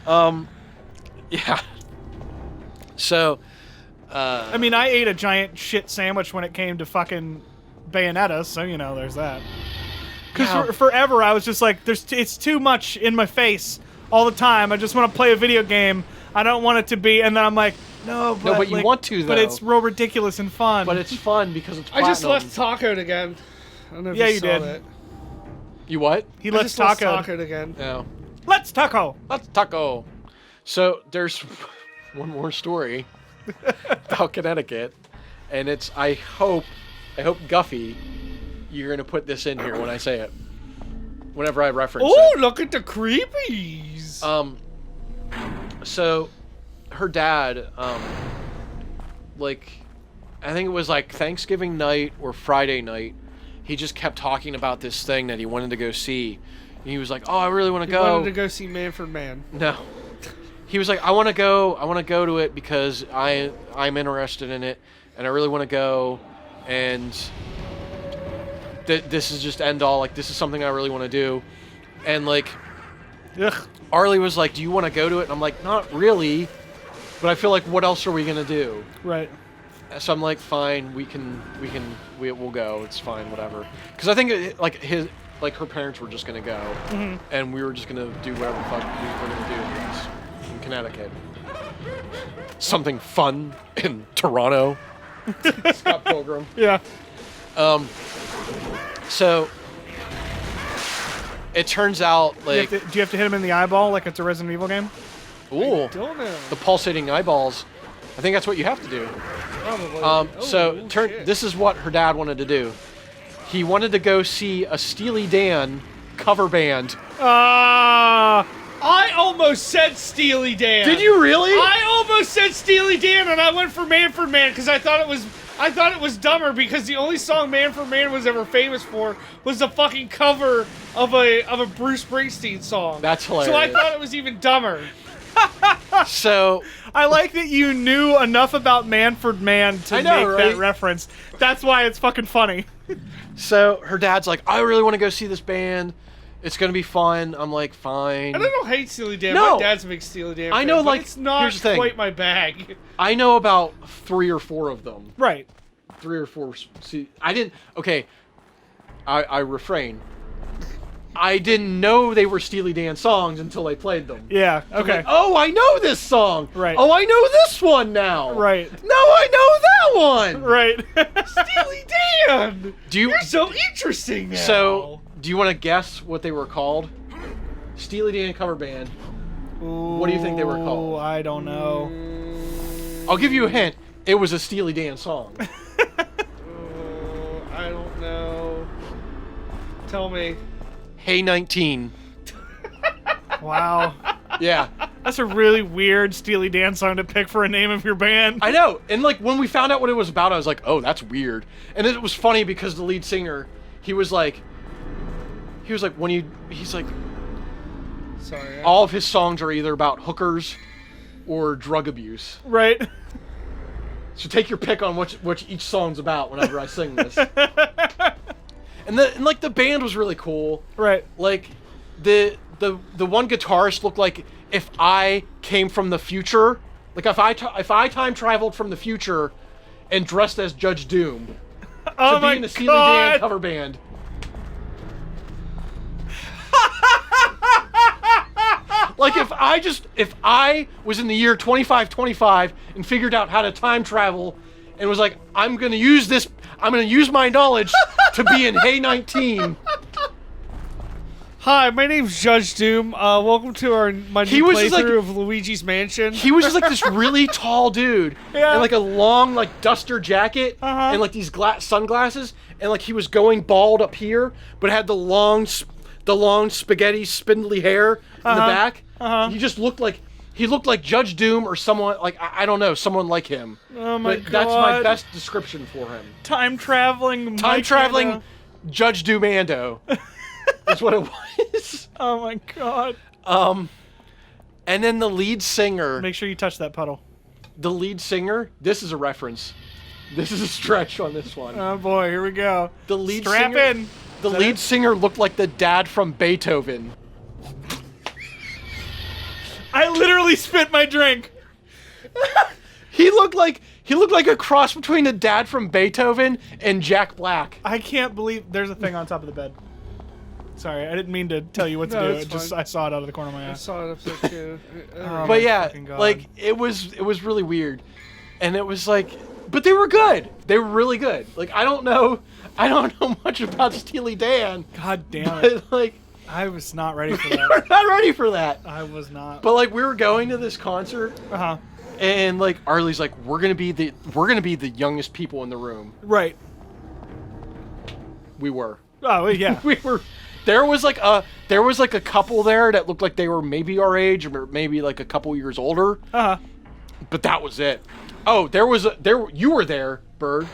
Yeah. So, I mean, I ate a giant shit sandwich when it came to fucking Bayonetta, so you know, there's that. Because forever I was just like, it's too much in my face all the time. I just want to play a video game. I don't want it to be, and then I'm like, no, but you want to, though. But it's real ridiculous and fun. But it's fun because it's platinum. I just left Tacoed again. I don't know if you saw did. that. You what? He lets Tacoed again. No. Let's taco. Let's taco. So there's one more story about Connecticut, and it's I hope Guffy, you're gonna put this in here when I say it. Whenever I reference it. Oh, look at the creepies. So her dad, like, I think it was like Thanksgiving night or Friday night, he just kept talking about this thing that he wanted to go see. And he was like, "Oh, I really want to go." He wanted to go see Manfred Mann. No. He was like, I want to go to it because I'm interested in it, and I really want to go, and this is just end all. Like, this is something I really want to do. And, like, Arlie was like, do you want to go to it? And I'm like, not really, but I feel like, what else are we going to do? Right. So I'm like, fine, we'll go. It's fine, whatever. Because I think, her parents were just going to go, and we were just going to do whatever the fuck we were going to do in Connecticut. Something fun in Toronto. Scott Pilgrim. Yeah. So it turns out, like, do you have to hit him in the eyeball like it's a Resident Evil game? Ooh, I don't know. the pulsating eyeballs. I think that's what you have to do. Probably. This is what her dad wanted to do. He wanted to go see a Steely Dan cover band. I almost said Steely Dan. Did you really? I almost said Steely Dan, and I went for Manfred Mann because I thought it was dumber because the only song Manfred Mann was ever famous for was the fucking cover of a Bruce Springsteen song. That's hilarious. So I thought it was even dumber. So I like that you knew enough about Manfred Mann to make that reference. That's why it's fucking funny. So her dad's like, I really want to go see this band. It's gonna be fun. I'm like, fine. And I don't hate Steely Dan. No. My dad's a big Steely Dan fan. I know, but like, it's not here's the thing. quite my bag. I know about 3 or 4 of them. Right. 3 or 4. See, I didn't. Okay, I refrain. I didn't know they were Steely Dan songs until they played them. Yeah. So I'm Okay. like, oh, I know this song. Right. Oh, I know this one now. Right. No, I know that one. Right. Steely Dan. You're so interesting now. So, do you want to guess what they were called? Steely Dan cover band. Ooh, What do you think they were called? I don't know. I'll give you a hint. It was a Steely Dan song. I don't know. Tell me. Hey 19. Wow. Yeah. That's a really weird Steely Dan song to pick for a name of your band. I know. And like when we found out what it was about, I was like, oh, that's weird. And it was funny because the lead singer, he's like, Sorry. all of his songs are either about hookers or drug abuse. Right. So take your pick on which each song's about whenever I sing this. And like the band was really cool. Right. Like the one guitarist looked like if I came from the future, like if I time traveled from the future and dressed as Judge Doom to be in the Steely Dan cover band. Like if I was in the year 2525 and figured out how to time travel and was like, I'm gonna use my knowledge to be in Hey 19. Hi, my name's Judge Doom. Welcome to my new playthrough of Luigi's Mansion. He was just like this really tall dude in like a long like duster jacket and like these sunglasses, and like he was going bald up here, but had the long spaghetti spindly hair in the back. He just looked like Judge Doom or someone like I don't know, someone like him. Oh my god. That's my best description for him. Time traveling Judge Doom Ando. That's what it was. Oh my god. And then the lead singer. Make sure you touch that puddle. The lead singer. This is a reference. This is a stretch on this one. Oh boy, here we go. The lead Strap singer. in. The lead singer looked like the dad from Beethoven. I literally spit my drink. He looked like a cross between the dad from Beethoven and Jack Black. I can't believe there's a thing on top of the bed. Sorry, I didn't mean to tell you what to do. it's It just fine. I saw it out of the corner of my eye. I saw it up there too. Oh, But my yeah, fucking God. like it was really weird, and it was like, but they were good. They were really good. Like I don't know much about Steely Dan, God damn it. but like I was not ready for we that. were not ready for that. I was not. But like we were going to this concert, Uh-huh. and like Arlie's like, we're gonna be the youngest people in the room. Right. We were. Oh, yeah. We were. There was like a couple there that looked like they were maybe our age or maybe like a couple years older. Uh-huh. But that was it. Oh, you were there, Bird.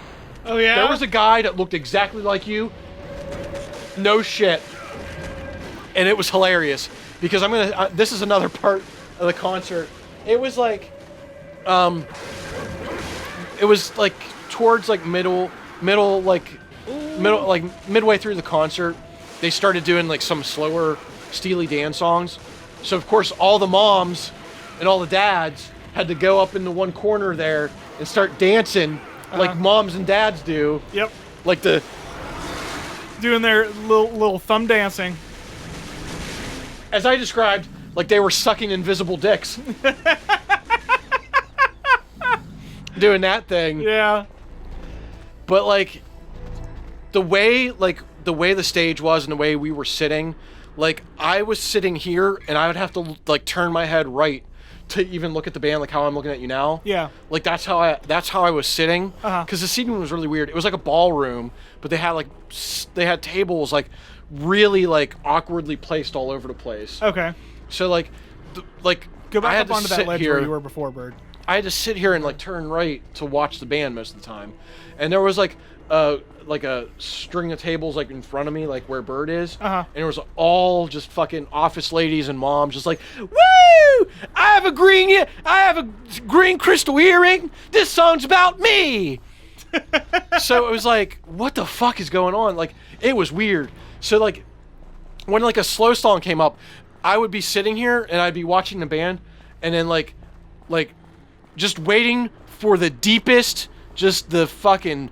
Oh yeah. There was a guy that looked exactly like you. No shit. And it was hilarious because this is another part of the concert. It was like towards like midway through the concert, they started doing like some slower Steely Dan songs. So of course all the moms and all the dads had to go up in the one corner there and start dancing like moms and dads do. Yep. Like the Doing their little thumb dancing. as I described, like they were sucking invisible dicks. Doing that thing. Yeah. But like the way the stage was and the way we were sitting, like I was sitting here and I would have to like turn my head right to even look at the band, like how I'm looking at you now. Yeah. Like that's how I was sitting. Uh-huh. Because the seating was really weird. It was like a ballroom, but they had tables like really like awkwardly placed all over the place. Okay. So like Go I back had up to onto that sit ledge here. where you were before, Bird. I had to sit here and like turn right to watch the band most of the time, and there was like a string of tables like in front of me, like where Bird is, Uh-huh. and it was all just fucking office ladies and moms, just like, woo! I have a green crystal earring. This song's about me. So it was like, what the fuck is going on? Like it was weird. So like when like a slow song came up, I would be sitting here and I'd be watching the band, and then like just waiting for the deepest, just the fucking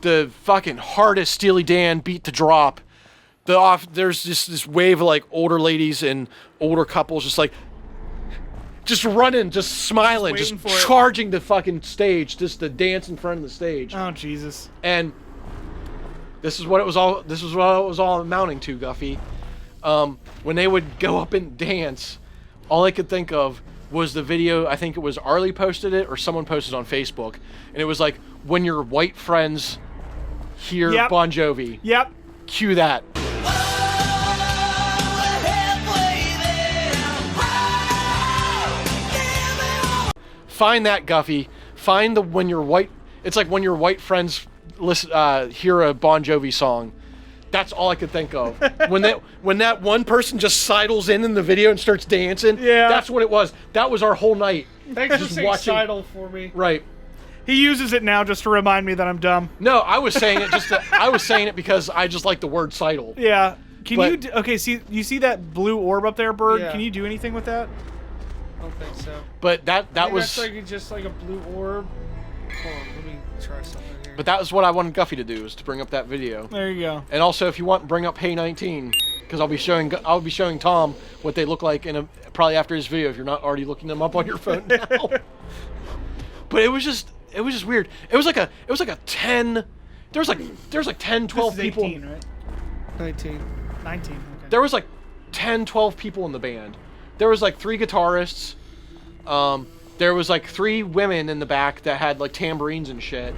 hardest Steely Dan beat to drop. There's just this wave of like older ladies and older couples just running, just smiling, Just just waiting for it. charging the fucking stage, just to dance in front of the stage. Oh, Jesus. And this is what it was all amounting to, Guffey. When they would go up and dance, all I could think of was the video. I think it was Arlie posted it or someone posted on Facebook, and it was like, when your white friends hear Yep. Bon Jovi, Yep. cue that. Find that, Guffy. Find the when your white. It's like when your white friends hear a Bon Jovi song. That's all I could think of. when that one person just sidles in the video and starts dancing. Yeah. That's what it was. That was our whole night. Thanks for Just saying watching- Seidel for me. Right. He uses it now just to remind me that I'm dumb. No, I was saying it I was saying it because I just like the word sidle. Yeah. Can But- you... Okay, you see that blue orb up there, Bird? Yeah. Can you do anything with that? I don't think so. But that I think was that's just like a blue orb. Hold on, let me try something here. but that was what I wanted Guffy to do, is to bring up that video. There you go. And also, if you want, bring up Hey 19, because I'll be showing Tom what they look like probably after his video, if you're not already looking them up on your phone now. But it was just weird. It was like a 10. There was like 10, 12 This is people. 18, right? 19. 19. Okay. There was like 10, 12 people in the band. There was like 3 guitarists. There was like 3 women in the back that had like tambourines and shit.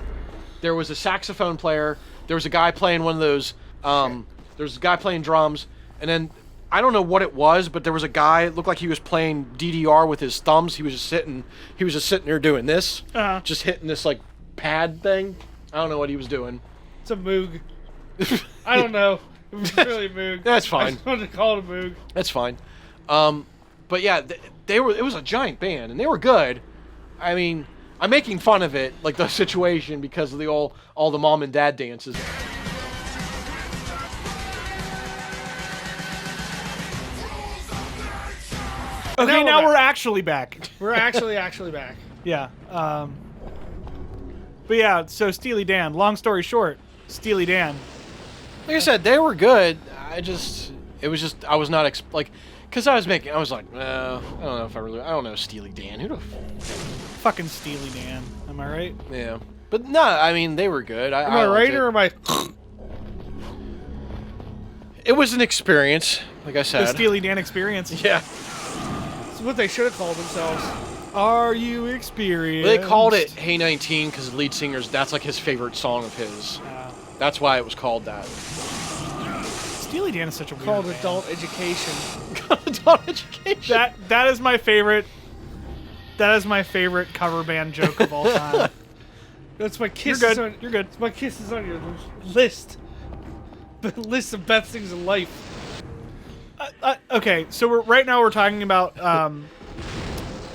There was a saxophone player. There was a guy playing one of those. There was a guy playing drums, and then I don't know what it was, but there was a guy. It looked like he was playing DDR with his thumbs. He was just sitting there doing this, Uh-huh. just hitting this like pad thing. I don't know what he was doing. It's a Moog. I don't know. It was really a Moog. That's I fine. just wanted to call it a Moog. That's fine. But yeah, it was a giant band, and they were good. I mean, I'm making fun of it, like the situation, because of all the mom and dad dances. Okay, now we're actually back. We're actually back. Yeah. But yeah, so Steely Dan. Long story short, Steely Dan. Like I said, they were good. I was not because I was like, I don't know if I don't know Steely Dan. Who the Fucking Steely Dan. Am I right? yeah. But no, I mean they were good. Am I right or am I? It was an experience, like I said. The Steely Dan experience. Yeah. It's what they should have called themselves. Are you experienced? They called it Hey 19 because the lead singer's that's like his favorite song of his. That's why it was called that. Steely Dan is such a weird Called band. Adult Education. Adult Education. That is my favorite. That is my favorite cover band joke of all time. That's my kiss. You're good. You're good. It's my kisses on your list. The list of best things in life. Okay, so right now we're talking about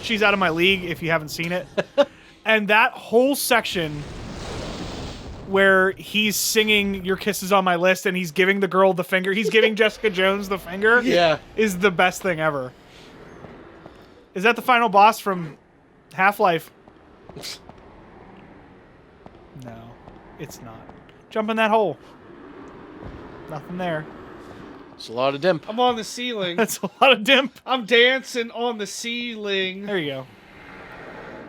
She's Out of My League, if you haven't seen it. And that whole section where he's singing Your Kiss Is On My List and he's giving the girl the finger, he's giving Jessica Jones the finger, Yeah. is the best thing ever. Is that the final boss from Half-Life? No, it's not. Jump in that hole. Nothing there. It's a lot of dimp. I'm on the ceiling. That's a lot of dimp. I'm dancing on the ceiling. There you go.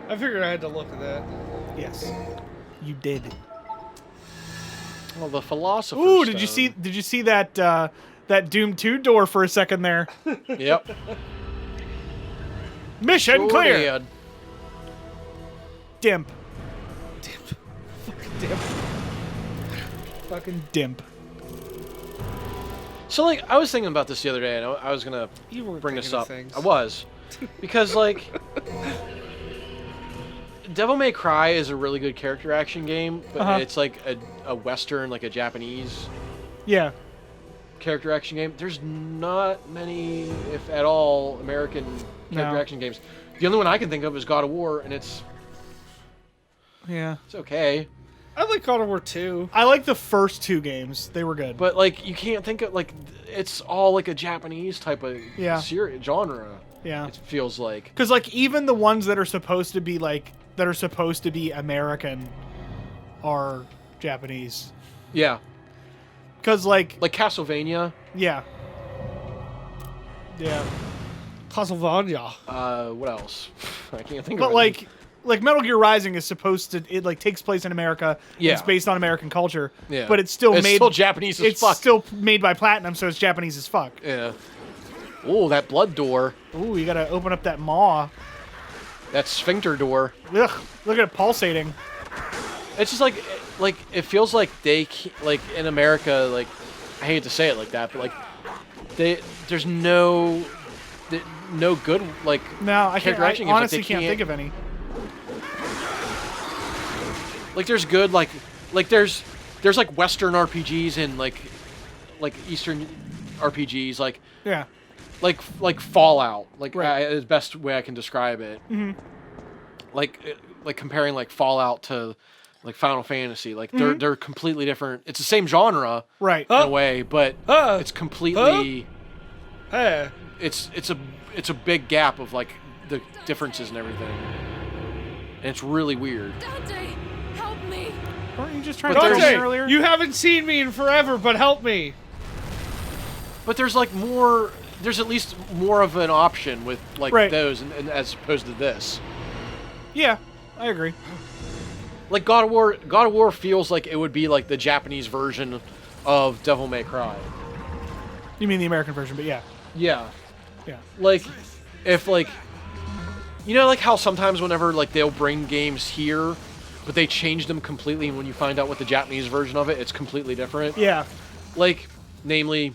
I figured I had to look at that. Yes, you did. Well, the philosopher. Ooh, did you see that that Doom 2 door for a second there? Yep. Mission Sure clear. did. Dimp. Fucking damn. Fucking dimp. So, like, I was thinking about this the other day, and I was gonna You were bring this thinking of up. things. I was, because like, Devil May Cry is a really good character action game, but it's like a Western, like a Japanese Yeah. character action game. There's not many, if at all, American character action games. The only one I can think of is God of War, and it's Yeah. okay. I like God of War 2. I like the first two games. They were good. But like, you can't think of like, it's all like a Japanese type of genre. Yeah. It feels like. Because like even the ones that are supposed to be American are Japanese. Yeah. Because like Castlevania. yeah. Castlevania. What else? I can't think But of it. like Metal Gear Rising is supposed to takes place in America. Yeah. It's based on American culture. Yeah. But it's still Japanese as it's fuck. still made by Platinum, so it's Japanese as fuck. Yeah. Oh, that blood door. Ooh, you gotta open up that maw. That sphincter door. Ugh, look at it pulsating. It's just like it feels like like in America, like I hate to say it like that, but like there's no good like No, I character action I games. honestly can't think of any. Like there's good like there's like Western RPGs and like Eastern RPGs like Yeah. like Fallout like Right. is the best way I can describe it. Mm-hmm. Like comparing like Fallout to like Final Fantasy, like they're completely different. It's the same genre, Right. in a way, but it's completely. Hey. It's a big gap of like the differences and everything, and it's really weird. Dante, help me! Weren't you just trying But to there's- tell me Dante, earlier? you haven't seen me in forever, but help me. But there's like more. There's at least more of an option with like Right. those, and as opposed to this. Yeah, I agree. Like God of War feels like it would be like the Japanese version of Devil May Cry. You mean the American version, but yeah. Yeah. Yeah. Like, if like, you know, like how sometimes whenever like they'll bring games here, but they change them completely, and when you find out what the Japanese version of it, it's completely different. Yeah. Like, namely,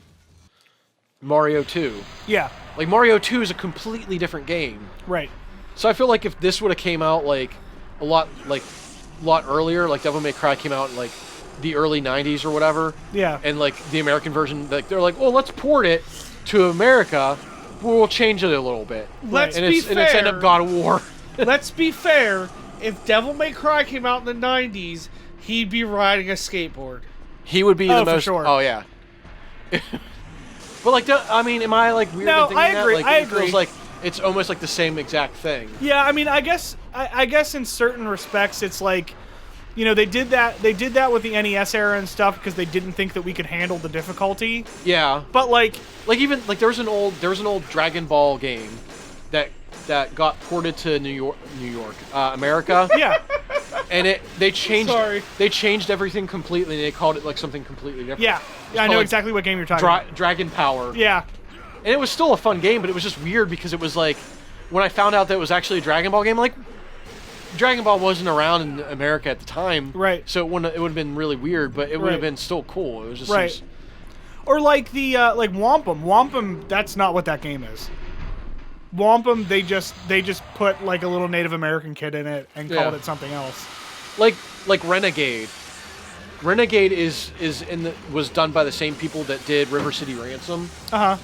Mario 2. Yeah. Like Mario 2 is a completely different game. Right. So I feel like if this would have came out like a lot earlier, like Devil May Cry came out in like the early 90s or whatever. Yeah. And like the American version, like they're like, well, let's port it to America. We'll change it a little bit. Let's and be it's end fair. up God of War. Let's be fair. If Devil May Cry came out in the 90s, he'd be riding a skateboard. He would be Oh, the for most. sure. Oh yeah. But like, I mean, am I like weird? No, in thinking I agree, That? Like, I it feels agree. like it's almost like the same exact thing. Yeah, I mean, I guess in certain respects, it's like, you know, they did that with the NES era and stuff because they didn't think that we could handle the difficulty. Yeah. But like even like there was an old Dragon Ball game that got ported to New York, America. Yeah. And they changed everything completely. And they called it like something completely different. Yeah. I know exactly what game you're talking about. Dragon Power. Yeah. And it was still a fun game, but it was just weird because it was like, when I found out that it was actually a Dragon Ball game, like, Dragon Ball wasn't around in America at the time. Right. So it would have been really weird, but it would have been still cool. It was just... Right. Or like the, like Wampum. Wampum, that's not what that game is. Wampum, they just put like a little Native American kid in it and called it something else. Like Renegade. Renegade was done by the same people that did River City Ransom. Uh-huh.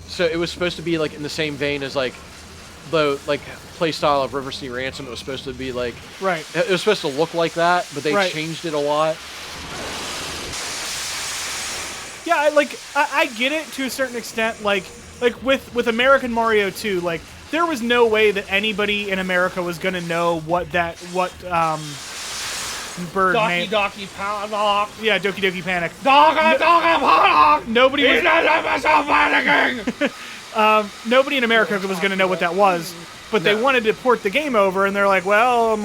So it was supposed to be like in the same vein as like the play style of River City Ransom. It was supposed to be like it was supposed to look like that, but they changed it a lot. Yeah, I get it to a certain extent. Like with American Mario 2, like there was no way that anybody in America was gonna know what bird name. Doki Panic. Yeah, Doki Doki Panic. Doki Panic. Nobody was. He's not so panicking. Nobody in America was going to know what that was, but they wanted to port the game over, and they're like, "Well, our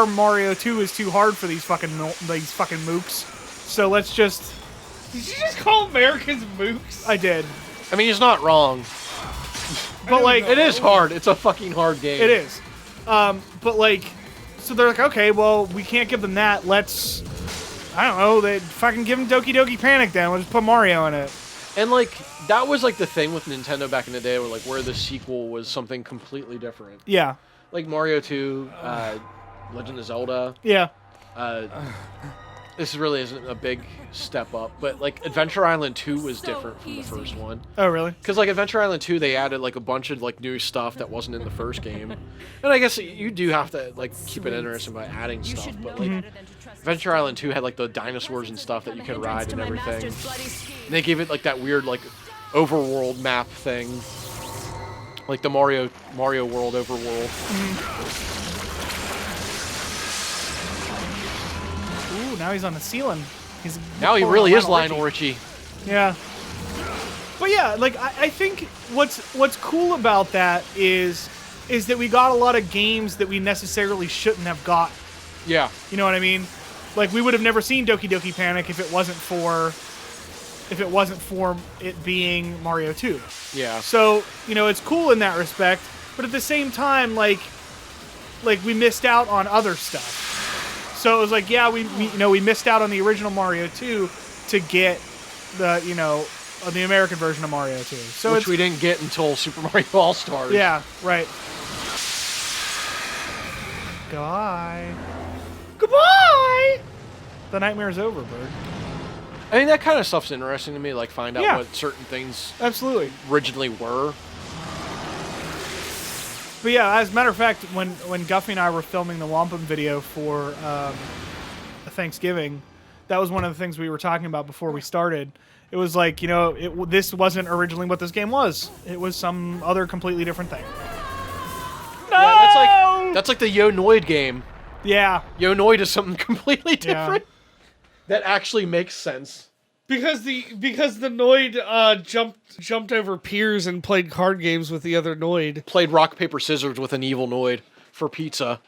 Mario 2 is too hard for these fucking mooks, so let's just." Did you just call Americans mooks? I did. I mean, he's not wrong. But like, it is hard. It's a fucking hard game. It is. But like, so they're like, okay, well, we can't give them that. Let's, I don't know, they fucking give them Doki Doki Panic then. We'll just put Mario in it. And like, that was like the thing with Nintendo back in the day, where the sequel was something completely different. Yeah. Like Mario 2, Legend of Zelda. Yeah. This really isn't a big step up, but like Adventure Island 2 was different from the first one. Oh, really? Because like Adventure Island 2, they added like a bunch of like new stuff that wasn't in the first game. And I guess you do have to like keep it interesting by adding stuff, but like Adventure Island 2 had like the dinosaurs and stuff that you could ride and everything. And they gave it like that weird like overworld map thing. Like the Mario World overworld. Ooh, now he's on the ceiling. Now he really is Lionel Richie. Yeah. But yeah, like I think what's cool about that is that we got a lot of games that we necessarily shouldn't have got. Yeah. You know what I mean? Like we would have never seen Doki Doki Panic if it wasn't for it being Mario 2. Yeah. So, you know, it's cool in that respect, but at the same time, like we missed out on other stuff. So it was like, yeah, we missed out on the original Mario 2 to get the American version of Mario 2. So which we didn't get until Super Mario All-Stars. Yeah, right. Goodbye. Goodbye! The nightmare's over, Bird. I mean, that kind of stuff's interesting to me, like find out what certain things absolutely originally were. But yeah, as a matter of fact, when Guffey and I were filming the Wampum video for Thanksgiving, that was one of the things we were talking about before we started. It was like, this wasn't originally what this game was. It was some other completely different thing. No! Yeah, that's like the Yo Noid game. Yeah. Yo Noid is something completely different. Yeah. That actually makes sense. Because the Noid jumped over piers and played card games with the other Noid. Played rock paper scissors with an evil Noid for pizza.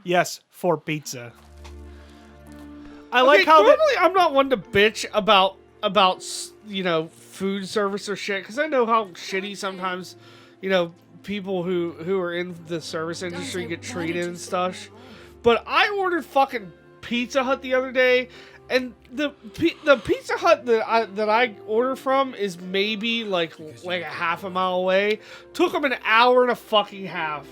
Yes, for pizza. I like how normally I'm not one to bitch about food service or shit, because I know how shitty sometimes people who are in the service industry get treated and stuff. But I ordered fucking Pizza Hut the other day. And the Pizza Hut that I order from is maybe like a half a mile away. Took them an hour and a fucking half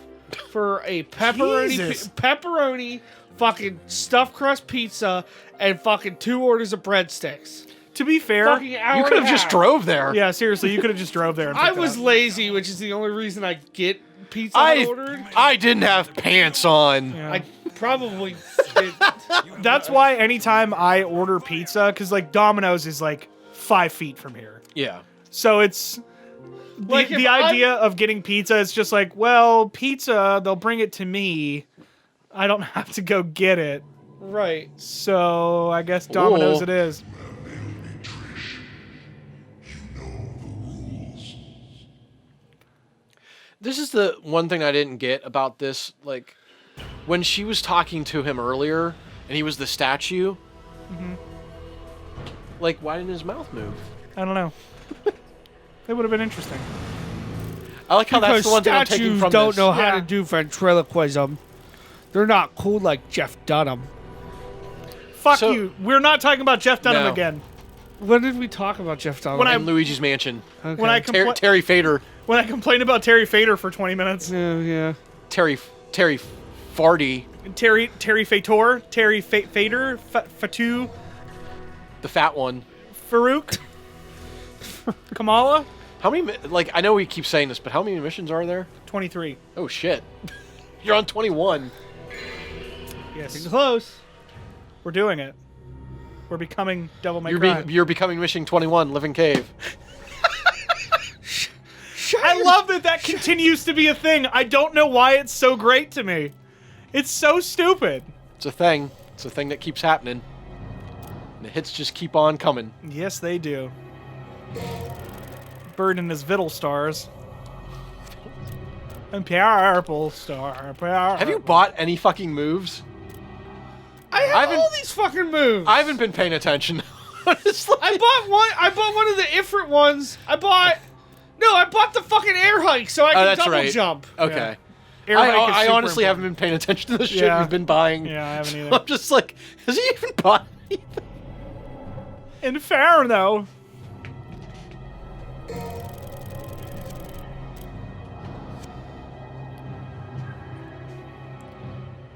for a pepperoni fucking stuffed crust pizza and fucking 2 orders of breadsticks. To be fair, you could have just drove there. Yeah, seriously, you could have just drove there. And I was lazy, which is the only reason I get Pizza Hut ordered. I didn't have pants on. Yeah. I probably did. That's why anytime I order pizza, because like Domino's is like 5 feet from here. Yeah. So it's The idea of getting pizza is just like, well, pizza, they'll bring it to me. I don't have to go get it. Right. So I guess Domino's it is. This is the one thing I didn't get about this. Like, when she was talking to him earlier, and he was the statue. Like, why didn't his mouth move? I don't know. It would have been interesting. I like how that's the one thing I'm taking from don't this. know how to do ventriloquism. They're not cool like Jeff Dunham. Fuck you. We're not talking about Jeff Dunham again. When did we talk about Jeff Dunham? In Luigi's Mansion. Okay. When I Terry Fader. When I complained about Terry Fader for 20 minutes. Yeah. Terry Farty. Terry Fator. Terry Fader. Fatu. The fat one. Farouk. Kamala. How many, like, I know we keep saying this, but how many missions are there? 23. Oh, shit. You're on 21. Yes. Getting close. We're doing it. We're becoming Devil May Cry. You're becoming Mission 21, Living Cave. I love that continues to be a thing. I don't know why it's so great to me. It's so stupid. It's a thing. It's a thing that keeps happening. And the hits just keep on coming. Yes, they do. Bird and his Viddle stars. And purple star. Have you bought any fucking moves? I have all these fucking moves. I haven't been paying attention. Honestly. I bought one of the Ifrit ones. I bought the fucking air hike so I can double jump. Okay. Yeah. I honestly haven't been paying attention to the shit you've been buying. Yeah, I haven't either. I'm just like, has he even bought anything? Inferno.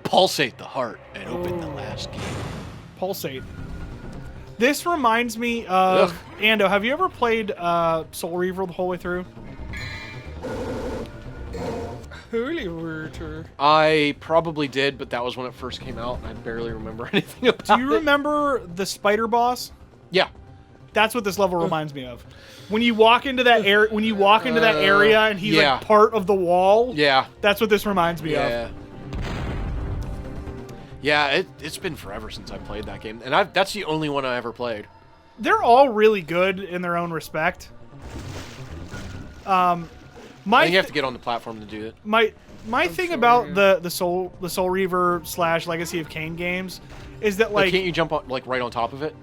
Pulsate the heart and open the last gate. Pulsate. This reminds me of Ando. Have you ever played Soul Reaver the whole way through? Holy water. I probably did, but that was when it first came out, and I barely remember anything about it. Do you remember the spider boss? Yeah. That's what this level reminds me of. When you walk into that area and he's like part of the wall. Yeah. That's what this reminds me of. Yeah, it's been forever since I played that game, and that's the only one I ever played. They're all really good in their own respect. I think you have to get on the platform to do it. My thing about the Soul Reaver / Legacy of Kain games is that like can't you jump on, like right on top of it?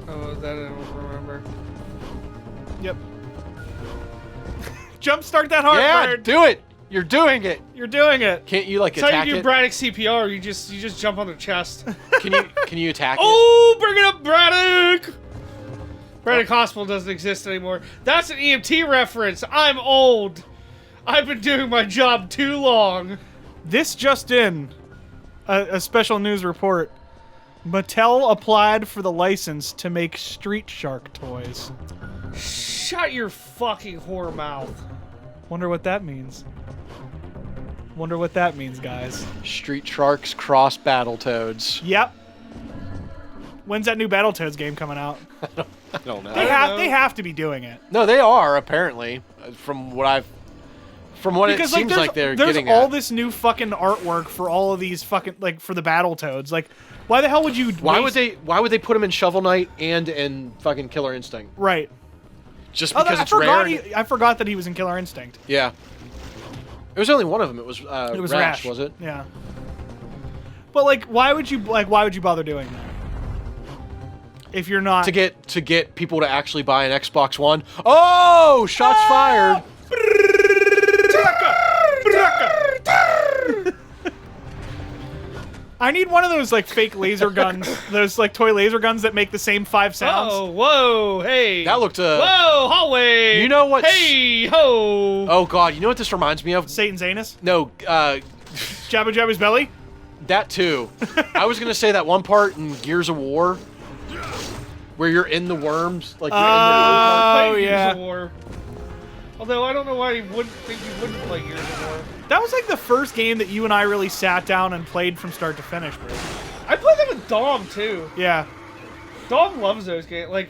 Oh, that I don't remember. Yep. Jumpstart that heart, Yeah, bird. do it. You're doing it. You're doing it. Can't you like That's attack how you do it? Braddock CPR. You just jump on the chest. Can you attack it? Oh, bring it up, Braddock! Braddock Hospital doesn't exist anymore. That's an EMT reference. I'm old. I've been doing my job too long. This just in, a special news report. Mattel applied for the license to make Street Shark toys. Shut your fucking whore mouth. Wonder what that means. Wonder what that means, guys. Street Sharks cross Battletoads. Yep. When's that new Battletoads game coming out? I don't know. They have to be doing it. No, they are apparently. From what Because it seems like they're getting there's all at. this new fucking artwork for all of these fucking like for the Battletoads. Like, why the hell would you? Why would they put him in Shovel Knight and in fucking Killer Instinct? Right. Just because it's rare. I forgot that he was in Killer Instinct. Yeah. It was only one of them. It was Rash, was it? Yeah. But like, why would you bother doing that? If you're not To get people to actually buy an Xbox One. Oh, shots fired. I need one of those like fake laser guns, those like toy laser guns that make the same 5 sounds. Oh, whoa, hey. That looked Whoa, hallway. You know what? Hey, ho. Oh god, you know what this reminds me of? Satan's anus? No, Jabba Jabba's belly? that too. I was gonna say that one part in Gears of War where you're in the worms, like you're in the Played yeah. Gears of War. Although I don't know why you wouldn't think you wouldn't play Gears of War. That was like the first game that you and I really sat down and played from start to finish, bro. I played that with Dom too. Yeah. Dom loves those games. Like,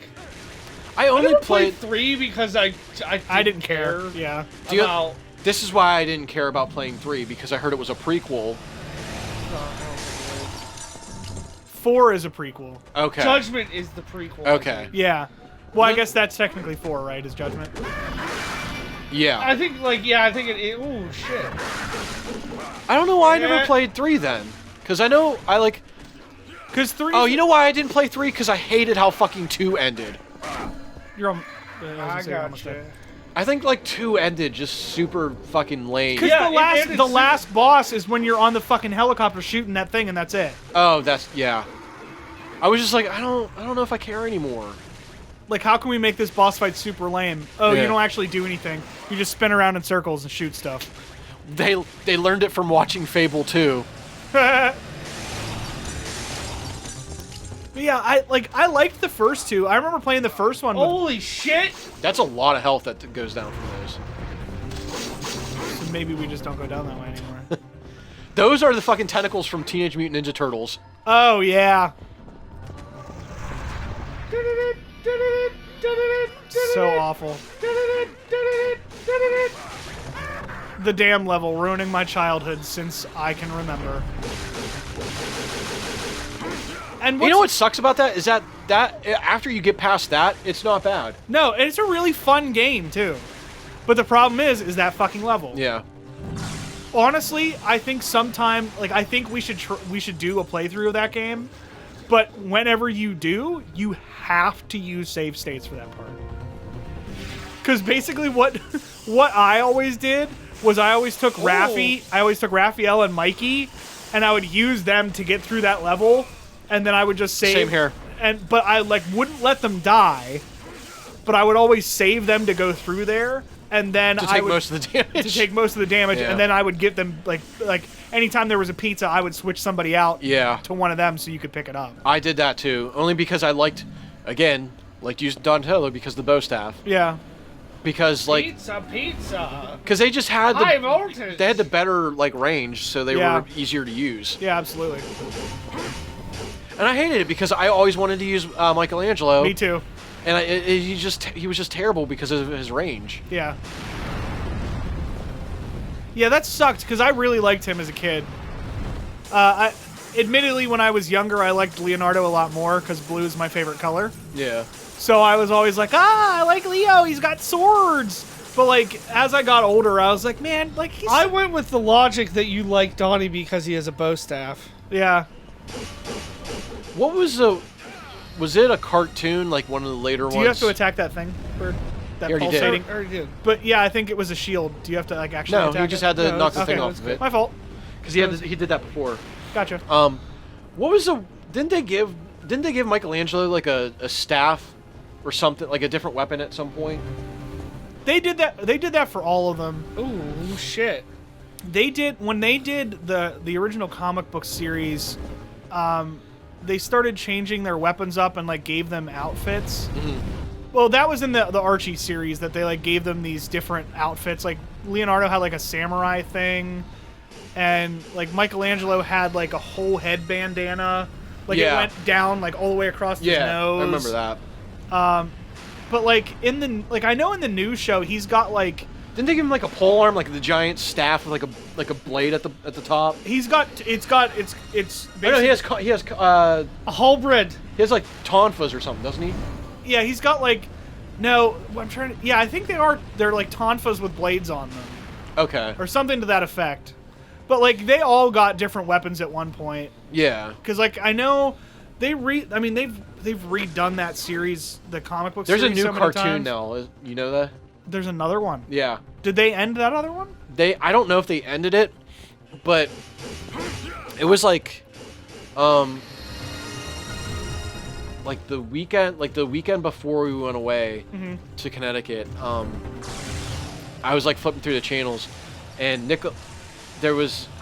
I only never played 3 because I didn't care. Yeah. About. This is why I didn't care about playing 3, because I heard it was a prequel. 4 is a prequel. Okay. Judgment is the prequel. Okay. Yeah. Well, I guess that's technically 4, right? Is Judgment? Yeah. I think it. Oh shit. I don't know why I never played 3 then. Because I know I like... Because 3... Oh, you know why I didn't play 3? Because I hated how fucking 2 ended. You're on... I got you. I think like 2 ended just super fucking lame. Because the last boss is when you're on the fucking helicopter shooting that thing, and that's it. Oh, yeah. I was just like, I don't know if I care anymore. Like, how can we make this boss fight super lame? Oh, Yeah. you don't actually do anything. You just spin around in circles and shoot stuff. They learned it from watching Fable 2. But yeah, I liked the first 2. I remember playing the first one. Holy shit! That's a lot of health that goes down from those. So maybe we just don't go down that way anymore. Those are the fucking tentacles from Teenage Mutant Ninja Turtles. Oh, yeah. So awful. The damn level, ruining my childhood since I can remember. And You know what sucks about that is that after you get past that, it's not bad. No, and it's a really fun game too. But the problem is that fucking level. Yeah. Honestly, I think sometime, I think we should do a playthrough of that game. But whenever you do, you have to use save states for that part. Because basically, what I always did was I always took Raphael and Mikey, and I would use them to get through that level, and then I would just save. Same here. But I wouldn't let them die, but I would always save them to go through there, and then to take most of the damage. And then I would get them like anytime there was a pizza, I would switch somebody out to one of them so you could pick it up. I did that too, only because I liked using Donatello because of the bow staff. Yeah. Because pizza. Because they just had high voltage. They had the better range, so they were easier to use. Yeah, absolutely. And I hated it because I always wanted to use Michelangelo. Me too. And he was just terrible because of his range. Yeah. Yeah, that sucked because I really liked him as a kid. Admittedly, when I was younger, I liked Leonardo a lot more because blue is my favorite color. Yeah. So I was always like, I like Leo. He's got swords. But as I got older, I was like, man, he's... I went with the logic that you like Donnie because he has a bow staff. Yeah. What was it a cartoon, one of the later ones? Do you have to attack that thing? Bird? That already pulsating? did. I already did. But yeah, I think it was a shield. Do you have to actually attack it? No, you just had to knock the thing off of it. My fault. Because he did that before. Gotcha. What was didn't they give Michelangelo a staff or something, a different weapon at some point? They did that for all of them. Ooh, shit. When they did the original comic book series, they started changing their weapons up and gave them outfits. Mm-hmm. Well, that was in the Archie series that they gave them these different outfits. Leonardo had a samurai thing, and Michelangelo had a whole head bandana. It went down all the way across his nose. Yeah, I remember that. But I know in the new show he's got Didn't they give him a pole arm, the giant staff with a blade at the top? it's basically, No, he has A halberd. he has tonfas or something, doesn't he? yeah, he's got no, I'm trying to, yeah, I think they're tonfas with blades on them Okay. or something to that effect. But they all got different weapons at one point. Yeah. Because I know they've redone that series, the comic book There's series. a new so many cartoon times. now. You know that? There's another one. Yeah. Did they end that other one? I don't know if they ended it, but it was the weekend before we went away to Connecticut. I was flipping through the channels, and I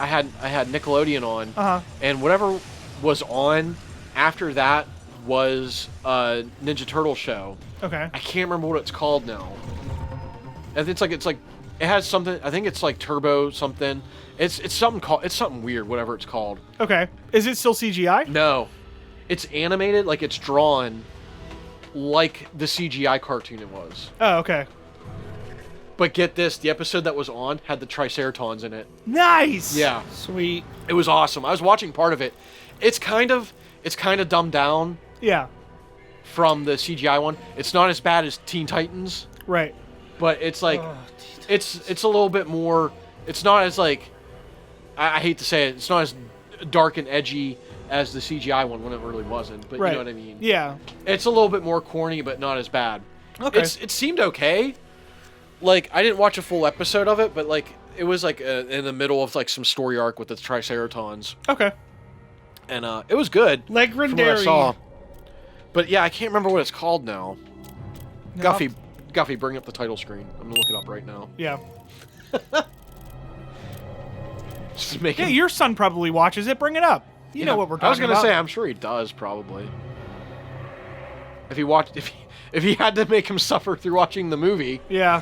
had Nickelodeon on, and whatever was on after that was a Ninja Turtle show. Okay. I can't remember what it's called now. And it has something. I think it's Turbo something. It's something weird. Whatever it's called. Okay. Is it still CGI? No, it's animated. It's drawn. like the CGI cartoon it was. Oh, okay. But get this, the episode that was on had the Triceratons in it. Nice. Yeah. Sweet. It was awesome. I was watching part of it. It's kind of dumbed down Yeah. from the CGI one. It's not as bad as Teen Titans, Right. but it's like it's a little bit more. It's not as like I hate to say it. It's not as dark and edgy as the CGI one when it really wasn't. But Right. you know what I mean. Yeah. It's a little bit more corny, but not as bad. Okay. It seemed okay. Like, I didn't watch a full episode of it, but, like, it was, like, in the middle of, like, some story arc with the Triceratons. Okay. And, it was good. From what I Legendary. saw. But, yeah, I can't remember what it's called now. No. Guffy, bring up the title screen. I'm gonna look it up right now. Yeah. Just make Yeah, it... your son probably watches it. Bring it up. You know what we're talking about. I was gonna say, I'm sure he does, probably. If he had to make him suffer through watching the movie. Yeah.